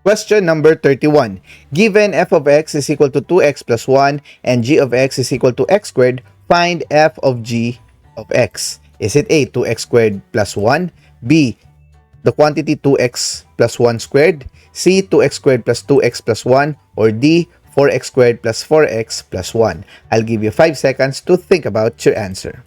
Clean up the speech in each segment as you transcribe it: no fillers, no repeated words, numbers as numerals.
Question number 31. Given f of x is equal to 2x plus 1 and g of x is equal to x squared, find f of g of x. Is it A, 2x squared plus 1, B, the quantity 2x plus 1 squared, C, 2x squared plus 2x plus 1, or D, 4x squared plus 4x plus 1? I'll give you 5 seconds to think about your answer.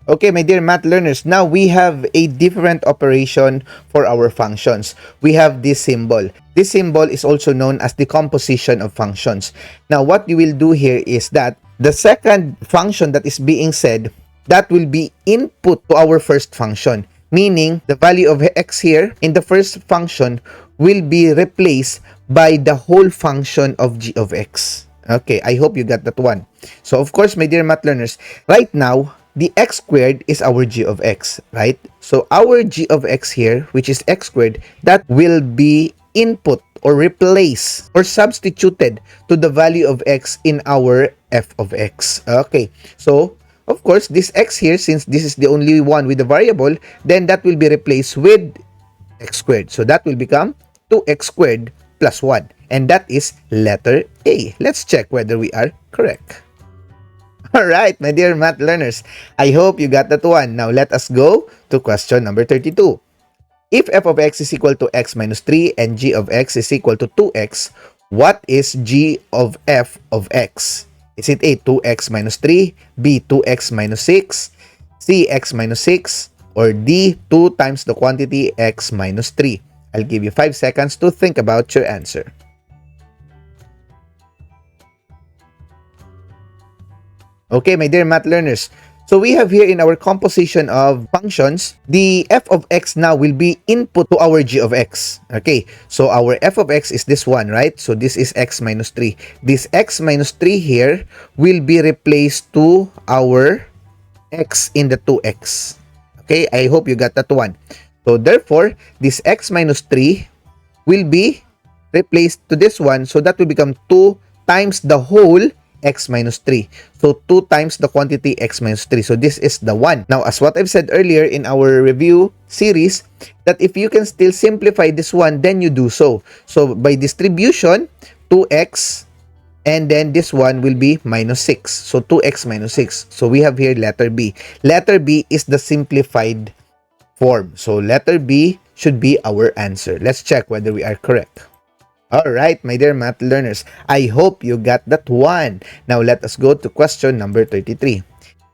Okay, my dear math learners, now we have a different operation for our functions. We have this symbol. This symbol is also known as the composition of functions. Now, what you will do here is that the second function that is being said, that will be input to our first function. Meaning, the value of x here in the first function will be replaced by the whole function of g of x. Okay, I hope you got that one. So, of course, my dear math learners, right now, the x squared is our g of x, right? So our g of x here, which is x squared, that will be input or replace or substituted to the value of x in our f of x. Okay, so of course, this x here, since this is the only one with the variable, then that will be replaced with x squared. So that will become 2x squared plus 1. And that is letter A. Let's check whether we are correct. Alright, my dear math learners, I hope you got that one. Now, let us go to question number 32. If f of x is equal to x minus 3 and g of x is equal to 2x, what is g of f of x? Is it A, 2x minus 3, B, 2x minus 6, C, x minus 6, or D, 2 times the quantity x minus 3? I'll give you 5 seconds to think about your answer. Okay, my dear math learners, so we have here in our composition of functions, the f of x now will be input to our g of x. Okay, so our f of x is this one, right? So this is x minus 3. This x minus 3 here will be replaced to our x in the 2x. Okay, I hope you got that one. So therefore, this x minus 3 will be replaced to this one. So that will become 2 times the whole x minus 3. So 2 times the quantity x minus 3. So this is the 1. Now, as what I've said earlier in our review series, that if you can still simplify this one, then you do so. So by distribution, 2x, and then this one will be minus 6. So 2x minus 6. So we have here letter B. Letter B is the simplified form. So letter B should be our answer. Let's check whether we are correct. Alright, my dear math learners, I hope you got that one. Now, let us go to question number 33.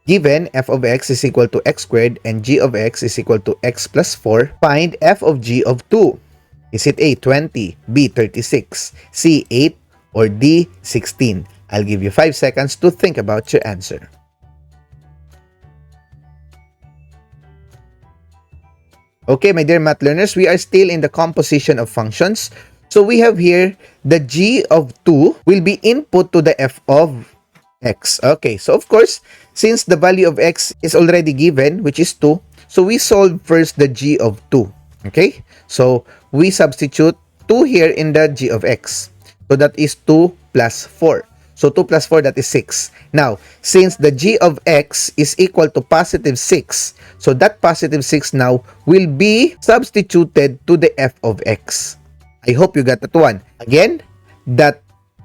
Given f of x is equal to x squared and g of x is equal to x plus 4, find f of g of 2. Is it A, 20, B, 36, C, 8, or D, 16? I'll give you 5 seconds to think about your answer. Okay, my dear math learners, we are still in the composition of functions. So we have here the g of 2 will be input to the f of x. Okay, so of course, since the value of x is already given, which is 2, so we solve first the g of 2. Okay, so we substitute 2 here in the g of x. So that is 2 plus 4. So 2 plus 4, that is 6. Now, since the g of x is equal to positive 6, so that positive 6 now will be substituted to the f of x. I hope you got that one. Again, that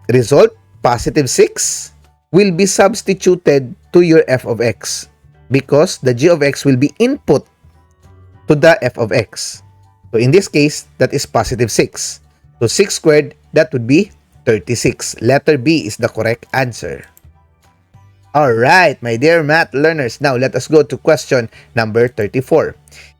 result, positive 6, will be substituted to your f of x because the g of x will be input to the f of x. So in this case, that is positive 6. So 6 squared, that would be 36. Letter B is the correct answer. Alright, my dear math learners, now let us go to question number 34.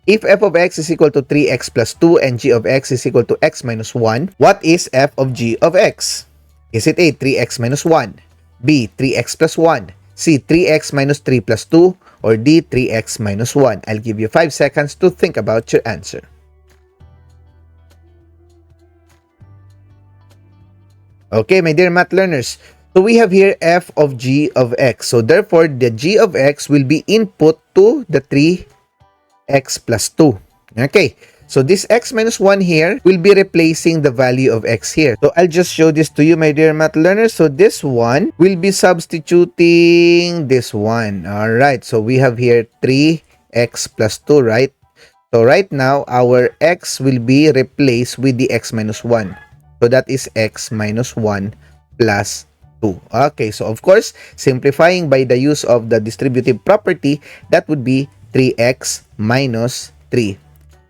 If f of x is equal to 3x plus 2 and g of x is equal to x minus 1, what is f of g of x? Is it A, 3x minus 1, B, 3x plus 1, C, 3x minus 3 plus 2, or D, 3x minus 1? I'll give you 5 seconds to think about your answer. Okay, my dear math learners, so we have here f of g of x. So therefore, the g of x will be input to the 3x plus 2. Okay, so this x minus 1 here will be replacing the value of x here. So I'll just show this to you, my dear math learners. So this one will be substituting this one. All right, so we have here 3x plus 2, right? So right now, our x will be replaced with the x minus 1. So that is x minus 1 plus 2. Okay, so of course, simplifying by the use of the distributive property, that would be 3x minus 3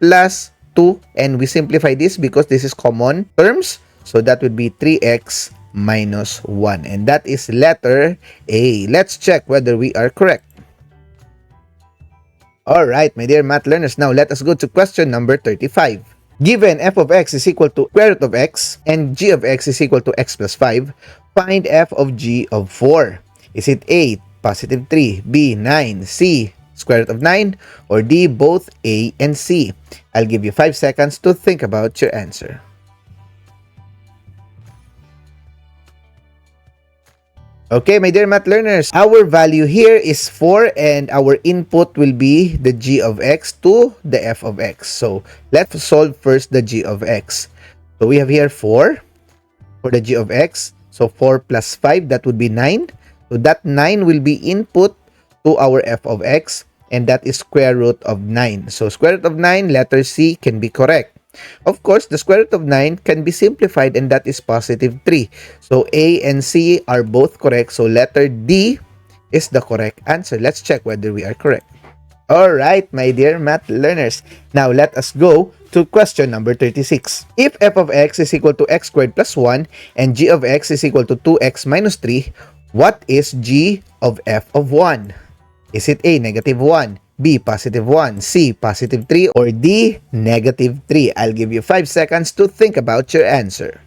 plus 2. And we simplify this because this is common terms. So that would be 3x minus 1. And that is letter A. Let's check whether we are correct. Alright, my dear math learners, now let us go to question number 35. Given f of x is equal to square root of x and g of x is equal to x plus 5, find f of g of 4. Is it A, positive 3, B, 9, C, square root of 9, or D, both A and C? I'll give you 5 seconds to think about your answer. Okay, my dear math learners, our value here is 4 and our input will be the g of x to the f of x. So, let's solve first the g of x. So, we have here 4 for the g of x. So, 4 plus 5, that would be 9. So, that 9 will be input to our f of x, and that is square root of 9. So, square root of 9, letter C can be correct. Of course, the square root of 9 can be simplified, and that is positive 3. So, A and C are both correct. So, letter D is the correct answer. Let's check whether we are correct. Alright, my dear math learners. Now, let us go to question number 36. If f of x is equal to x squared plus 1 and g of x is equal to 2x minus 3, what is g of f of 1? Is it A, negative 1, B, positive 1, C, positive 3, or D, negative 3? I'll give you 5 seconds to think about your answer.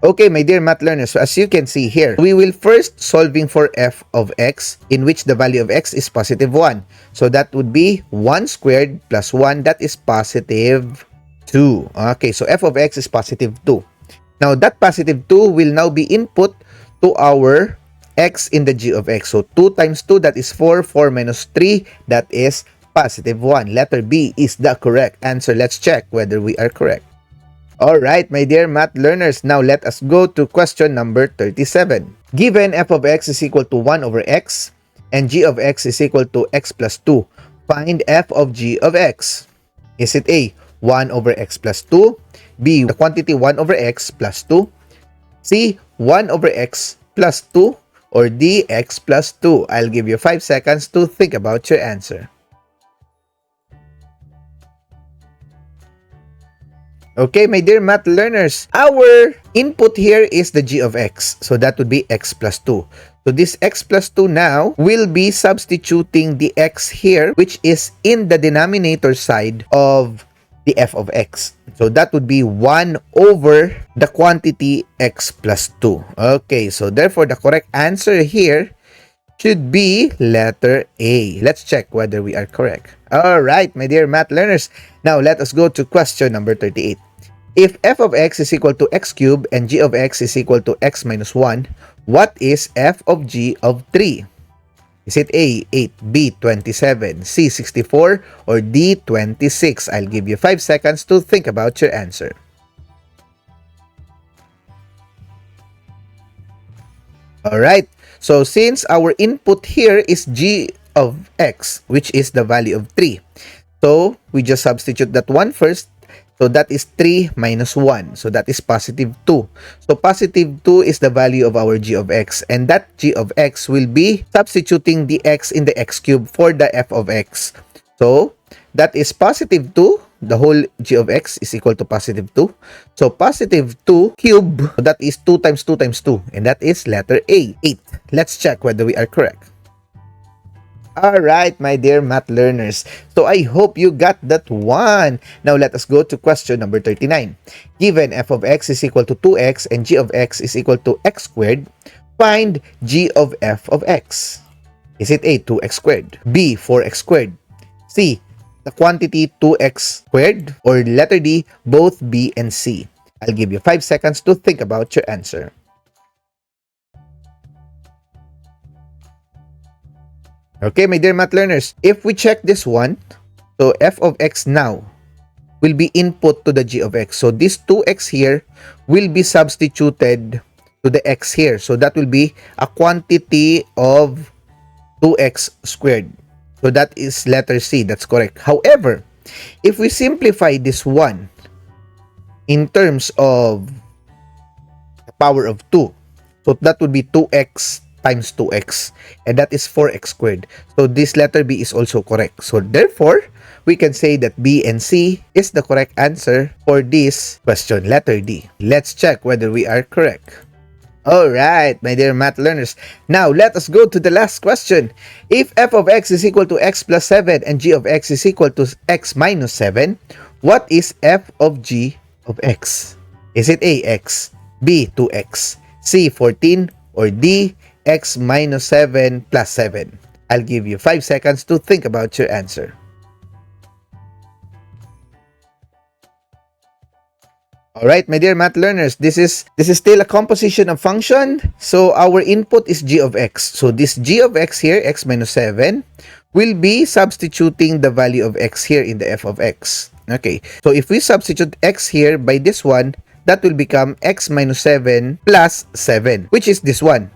Okay, my dear math learners, so as you can see here, we will first solving for f of x, in which the value of x is positive 1. So that would be 1 squared plus 1, that is positive 2. Okay, so f of x is positive 2. Now, that positive 2 will now be input to our x in the g of x. So, 2 times 2, that is 4. 4 minus 3, that is positive 1. Letter B is the correct answer. Let's check whether we are correct. Alright, my dear math learners, now let us go to question number 37. Given f of x is equal to 1 over x and g of x is equal to x plus 2, find f of g of x. Is it A, 1 over x plus 2, B, the quantity 1 over x plus 2, C, 1 over x plus 2, or D, x plus 2? I'll give you 5 seconds to think about your answer. Okay, my dear math learners, our input here is the g of x. So that would be x plus 2. So this x plus 2 now will be substituting the x here, which is in the denominator side of the f of x. So that would be 1 over the quantity x plus 2. Okay, so therefore the correct answer here should be letter A. Let's check whether we are correct. Alright, my dear math learners, now let us go to question number 38. If f of x is equal to x cubed and g of x is equal to x minus 1, what is f of g of 3? Is it A, 8, B, 27, C, 64, or D, 26? I'll give you 5 seconds to think about your answer. Alright, so since our input here is g of x, which is the value of 3, so we just substitute that one first. So that is 3 minus 1. So that is positive 2. So positive 2 is the value of our g of x. And that g of x will be substituting the x in the x cube for the f of x. So that is positive 2. The whole g of x is equal to positive 2. So positive 2 cube, that is 2 times 2 times 2. And that is letter A, 8. Let's check whether we are correct. Alright, my dear math learners. So I hope you got that one. Now let us go to question number 39. Given f of x is equal to 2x and g of x is equal to x squared, find g of f of x. Is it A, 2x squared, B, 4x squared, C, the quantity 2x squared, or letter D, both B and C? I'll give you 5 seconds to think about your answer. Okay, my dear math learners, if we check this one, so f of x now will be input to the g of x. So this 2x here will be substituted to the x here. So that will be a quantity of 2x squared. So that is letter C. That's correct. However, if we simplify this one in terms of the power of 2, so that would be 2x times 2x, and that is 4x squared. So this letter B is also correct. So therefore, we can say that B and C is the correct answer for this question, letter D. Let's check whether we are correct. Alright, my dear math learners. Now, let us go to the last question. If f of x is equal to x plus 7 and g of x is equal to x minus 7, what is f of g of x? Is it A, x, B, 2x, C, 14, or D, x minus 7 plus 7? I'll give you 5 seconds to think about your answer. Alright, my dear math learners, this is still a composition of function. So our input is g of x. So this g of x here, x minus 7, will be substituting the value of x here in the f of x. Okay, so if we substitute x here by this one, that will become x minus 7 plus 7, which is this one.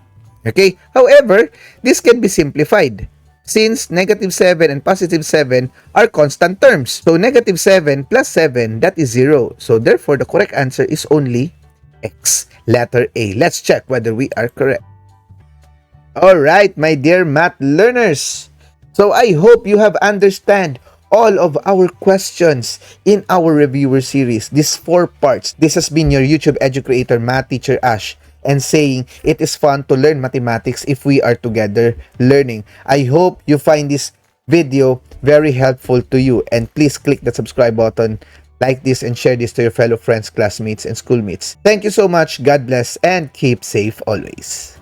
Okay, however, this can be simplified, since negative 7 and positive 7 are constant terms. So negative 7 plus 7, that is 0. So therefore, the correct answer is only x, letter A. Let's check whether we are correct. Alright, my dear math learners. So I hope you have understand all of our questions in our reviewer series. These 4 parts. This has been your YouTube educator, Math Teacher Ash, and saying it is fun to learn mathematics if we are together learning. I hope you find this video very helpful to you, and please click the subscribe button, like this, and share this to your fellow friends, classmates, and schoolmates. Thank you so much. God bless and keep safe always.